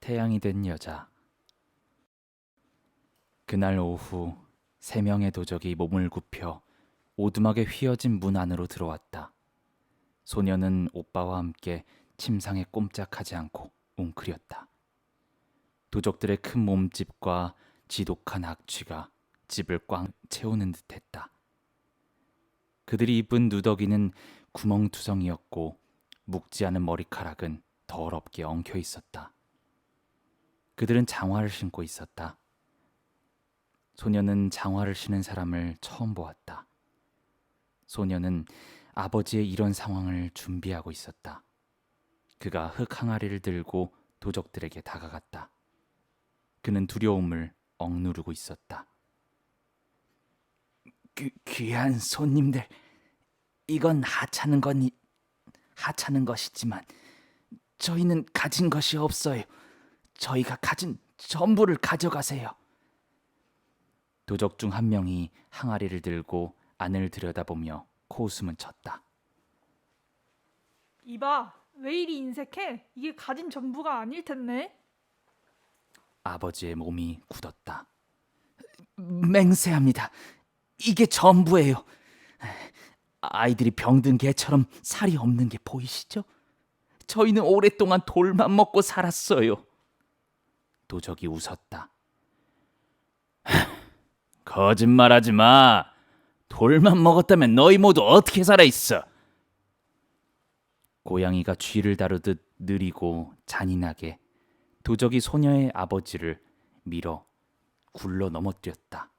태양이 된 여자. 그날 오후 3명의 도적이 몸을 굽혀 오두막에 휘어진 문 안으로 들어왔다. 소녀는 오빠와 함께 침상에 꼼짝하지 않고 웅크렸다. 도적들의 큰 몸집과 지독한 악취가 집을 꽉 채우는 듯했다. 그들이 입은 누더기는 구멍투성이었고 묵지 않은 머리카락은 더럽게 엉켜 있었다. 그들은 장화를 신고 있었다. 소녀는 장화를 신은 사람을 처음 보았다. 소녀는 아버지의 이런 상황을 준비하고 있었다. 그가 흙 항아리를 들고 도적들에게 다가갔다. 그는 두려움을 억누르고 있었다. 귀한 손님들, 이건 하찮은 것이지만 저희는 가진 것이 없어요. 저희가 가진 전부를 가져가세요. 도적 중 한 명이 항아리를 들고 안을 들여다보며 코웃음을 쳤다. 이봐, 왜 이리 인색해? 이게 가진 전부가 아닐 텐데. 아버지의 몸이 굳었다. 맹세합니다. 이게 전부예요. 아이들이 병든 개처럼 살이 없는 게 보이시죠? 저희는 오랫동안 돌만 먹고 살았어요. 도적이 웃었다. 거짓말하지 마. 돌만 먹었다면 너희 모두 어떻게 살아있어? 고양이가 쥐를 다루듯 느리고 잔인하게 도적이 소녀의 아버지를 밀어 굴러 넘어뜨렸다.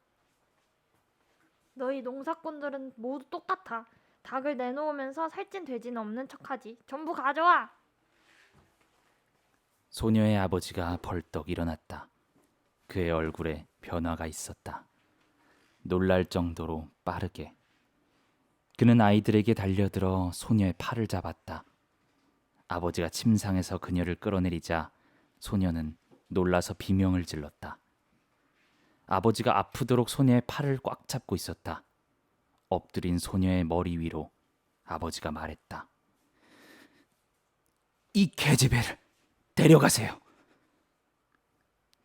너희 농사꾼들은 모두 똑같아. 닭을 내놓으면서 살찐 돼지는 없는 척하지. 전부 가져와. 소녀의 아버지가 벌떡 일어났다. 그의 얼굴에 변화가 있었다. 놀랄 정도로 빠르게. 그는 아이들에게 달려들어 소녀의 팔을 잡았다. 아버지가 침상에서 그녀를 끌어내리자 소녀는 놀라서 비명을 질렀다. 아버지가 아프도록 소녀의 팔을 꽉 잡고 있었다. 엎드린 소녀의 머리 위로 아버지가 말했다. 이 계집애를 데려가세요.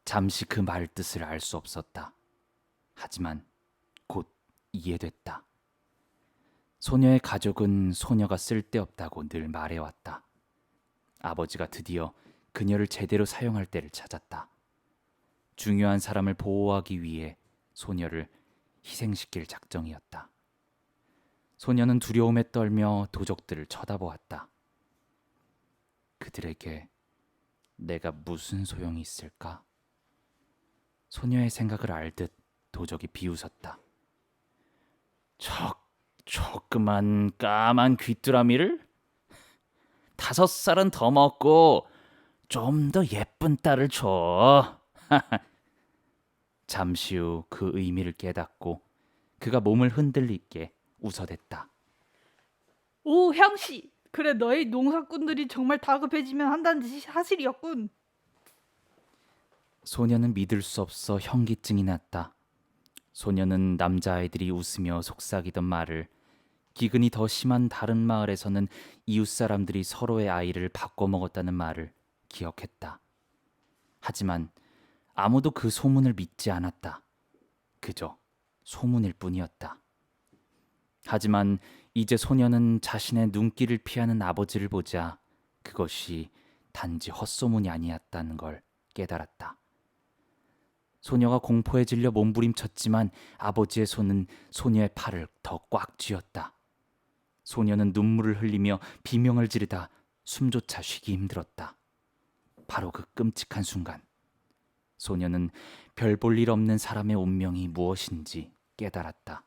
잠시 그 말 뜻을 알 수 없었다. 하지만 곧 이해됐다. 소녀의 가족은 소녀가 쓸데없다고 늘 말해왔다. 아버지가 드디어 그녀를 제대로 사용할 때를 찾았다. 중요한 사람을 보호하기 위해 소녀를 희생시킬 작정이었다. 소녀는 두려움에 떨며 도적들을 쳐다보았다. 그들에게 내가 무슨 소용이 있을까? 소녀의 생각을 알듯 도적이 비웃었다. 조그만 까만 귀뚜라미를? 5살은 더 먹고 좀 더 예쁜 딸을 줘. 잠시 후 그 의미를 깨닫고 그가 몸을 흔들리게 웃어댔다. 오, 향씨. 그래, 너희 농사꾼들이 정말 다급해지면 한다는 짓이 사실이었군. 소녀는 믿을 수 없어 현기증이 났다. 소녀는 남자아이들이 웃으며 속삭이던 말을, 기근이 더 심한 다른 마을에서는 이웃 사람들이 서로의 아이를 바꿔 먹었다는 말을 기억했다. 하지만 아무도 그 소문을 믿지 않았다. 그저 소문일 뿐이었다. 하지만 이제 소녀는 자신의 눈길을 피하는 아버지를 보자 그것이 단지 헛소문이 아니었다는 걸 깨달았다. 소녀가 공포에 질려 몸부림쳤지만 아버지의 손은 소녀의 팔을 더 꽉 쥐었다. 소녀는 눈물을 흘리며 비명을 지르다 숨조차 쉬기 힘들었다. 바로 그 끔찍한 순간, 소녀는 별 볼 일 없는 사람의 운명이 무엇인지 깨달았다.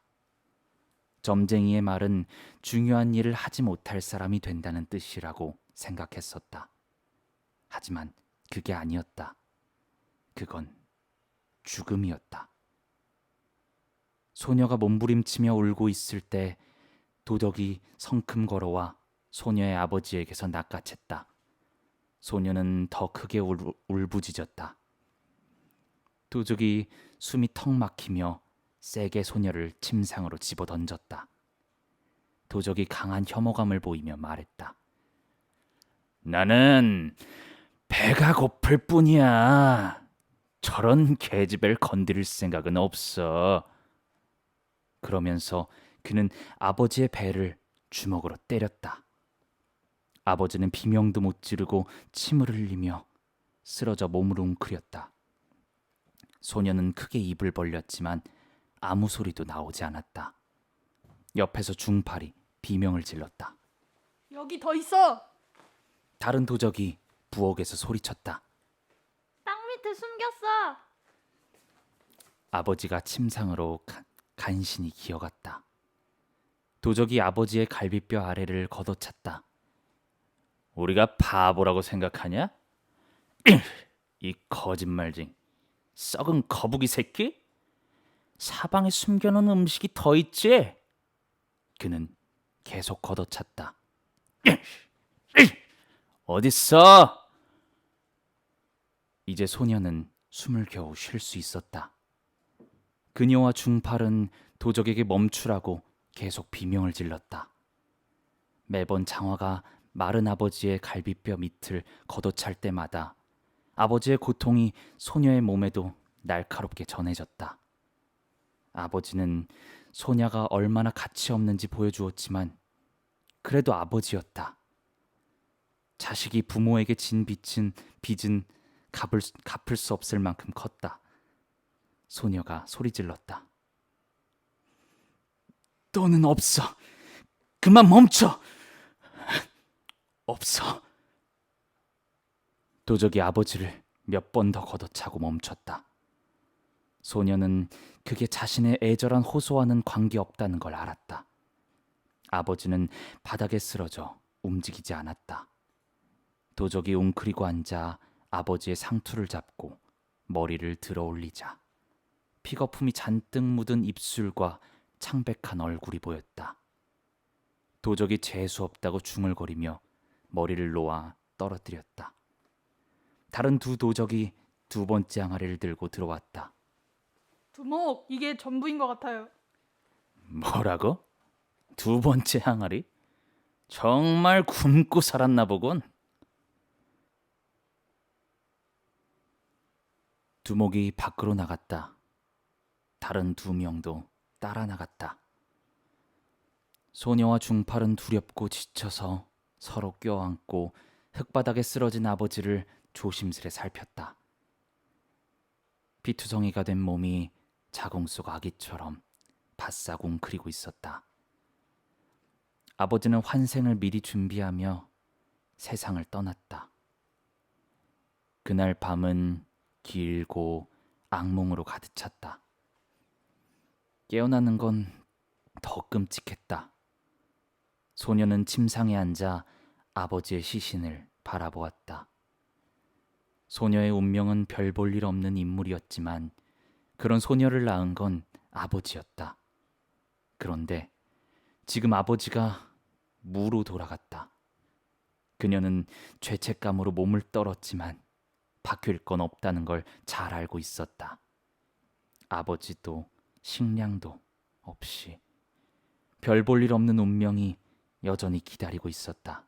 점쟁이의 말은 중요한 일을 하지 못할 사람이 된다는 뜻이라고 생각했었다. 하지만 그게 아니었다. 그건 죽음이었다. 소녀가 몸부림치며 울고 있을 때 도덕이 성큼 걸어와 소녀의 아버지에게서 낚아챘다. 소녀는 더 크게 울부짖었다. 도적이 숨이 턱 막히며 세게 소녀를 침상으로 집어던졌다. 도적이 강한 혐오감을 보이며 말했다. 나는 배가 고플 뿐이야. 저런 계집애를 건드릴 생각은 없어. 그러면서 그는 아버지의 배를 주먹으로 때렸다. 아버지는 비명도 못 지르고 침을 흘리며 쓰러져 몸을 웅크렸다. 소녀는 크게 입을 벌렸지만 아무 소리도 나오지 않았다. 옆에서 중팔이 비명을 질렀다. 여기 더 있어. 다른 도적이 부엌에서 소리쳤다. 땅 밑에 숨겼어. 아버지가 침상으로 간신히 기어갔다. 도적이 아버지의 갈비뼈 아래를 걷어찼다. 우리가 바보라고 생각하냐? 이 거짓말쟁이, 썩은 거북이 새끼? 사방에 숨겨놓은 음식이 더 있지? 그는 계속 걷어찼다. 어딨어? 이제 소녀는 숨을 겨우 쉴 수 있었다. 그녀와 중팔은 도적에게 멈추라고 계속 비명을 질렀다. 매번 장화가 마른 아버지의 갈비뼈 밑을 걷어찰 때마다 아버지의 고통이 소녀의 몸에도 날카롭게 전해졌다. 아버지는 소녀가 얼마나 가치 없는지 보여주었지만 그래도 아버지였다. 자식이 부모에게 진 빚은 갚을 수 없을 만큼 컸다. 소녀가 소리 질렀다. 너는 없어. 그만 멈춰. 없어. 도적이 아버지를 몇 번 더 걷어차고 멈췄다. 소녀는 그게 자신의 애절한 호소와는 관계없다는 걸 알았다. 아버지는 바닥에 쓰러져 움직이지 않았다. 도적이 웅크리고 앉아 아버지의 상투를 잡고 머리를 들어 올리자 피거품이 잔뜩 묻은 입술과 창백한 얼굴이 보였다. 도적이 재수없다고 중얼거리며 머리를 놓아 떨어뜨렸다. 다른 두 도적이 두 번째 항아리를 들고 들어왔다. 두목, 이게 전부인 것 같아요. 뭐라고? 두 번째 항아리? 정말 굶고 살았나 보군. 두목이 밖으로 나갔다. 다른 두 명도 따라 나갔다. 소녀와 중팔은 두렵고 지쳐서 서로 껴안고 흙바닥에 쓰러진 아버지를 조심스레 살폈다. 피투성이가 된 몸이 자궁 속 아기처럼 바싹 웅크리고 있었다. 아버지는 환생을 미리 준비하며 세상을 떠났다. 그날 밤은 길고 악몽으로 가득 찼다. 깨어나는 건 더 끔찍했다. 소녀는 침상에 앉아 아버지의 시신을 바라보았다. 소녀의 운명은 별 볼 일 없는 인물이었지만 그런 소녀를 낳은 건 아버지였다. 그런데 지금 아버지가 무로 돌아갔다. 그녀는 죄책감으로 몸을 떨었지만 바뀔 건 없다는 걸 잘 알고 있었다. 아버지도 식량도 없이 별 볼 일 없는 운명이 여전히 기다리고 있었다.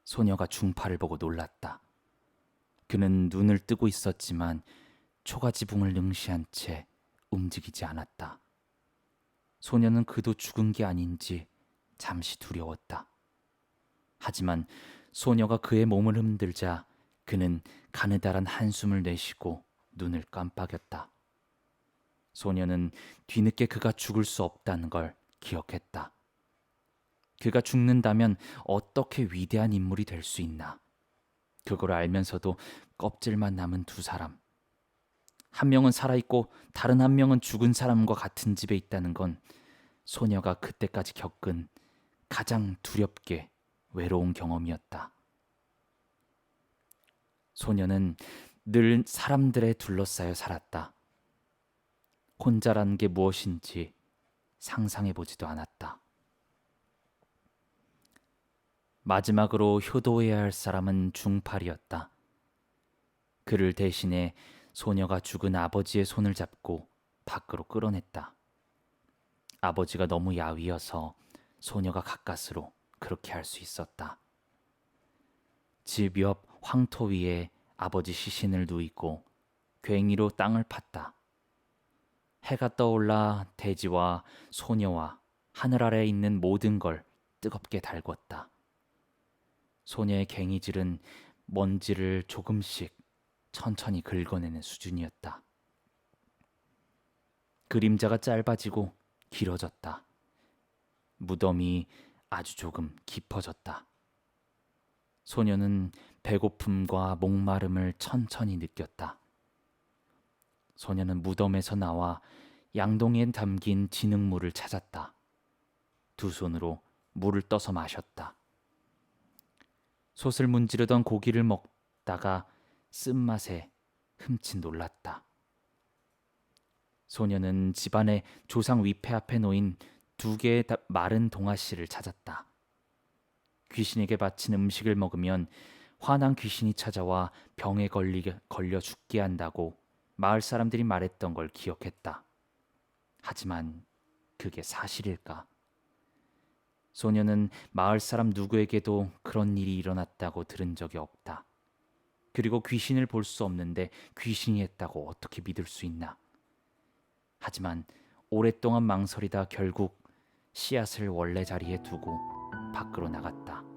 소녀가 중팔을 보고 놀랐다. 그는 눈을 뜨고 있었지만 초가지붕을 능시한 채 움직이지 않았다. 소녀는 그도 죽은 게 아닌지 잠시 두려웠다. 하지만 소녀가 그의 몸을 흔들자 그는 가느다란 한숨을 내쉬고 눈을 깜빡였다. 소녀는 뒤늦게 그가 죽을 수 없다는 걸 기억했다. 그가 죽는다면 어떻게 위대한 인물이 될 수 있나. 그걸 알면서도 껍질만 남은 두 사람. 한 명은 살아있고 다른 한 명은 죽은 사람과 같은 집에 있다는 건 소녀가 그때까지 겪은 가장 두렵게 외로운 경험이었다. 소녀는 늘 사람들에 둘러싸여 살았다. 혼자라는 게 무엇인지 상상해보지도 않았다. 마지막으로 효도해야 할 사람은 중팔이었다. 그를 대신해 소녀가 죽은 아버지의 손을 잡고 밖으로 끌어냈다. 아버지가 너무 야위어서 소녀가 가까스로 그렇게 할 수 있었다. 집 옆 황토 위에 아버지 시신을 누이고 괭이로 땅을 팠다. 해가 떠올라 대지와 소녀와 하늘 아래에 있는 모든 걸 뜨겁게 달궜다. 소녀의 괭이질은 먼지를 조금씩 천천히 긁어내는 수준이었다. 그림자가 짧아지고 길어졌다. 무덤이 아주 조금 깊어졌다. 소녀는 배고픔과 목마름을 천천히 느꼈다. 소녀는 무덤에서 나와 양동이에 담긴 진흙물을 찾았다. 두 손으로 물을 떠서 마셨다. 솥을 문지르던 고기를 먹다가 쓴맛에 흠칫 놀랐다. 소녀는 집안의 조상 위패 앞에 놓인 2개의 마른 동아씨를 찾았다. 귀신에게 바친 음식을 먹으면 화난 귀신이 찾아와 병에 걸려 죽게 한다고 마을 사람들이 말했던 걸 기억했다. 하지만 그게 사실일까? 소녀는 마을 사람 누구에게도 그런 일이 일어났다고 들은 적이 없다. 그리고 귀신을 볼 수 없는데 귀신이 했다고 어떻게 믿을 수 있나? 하지만 오랫동안 망설이다 결국 씨앗을 원래 자리에 두고 밖으로 나갔다.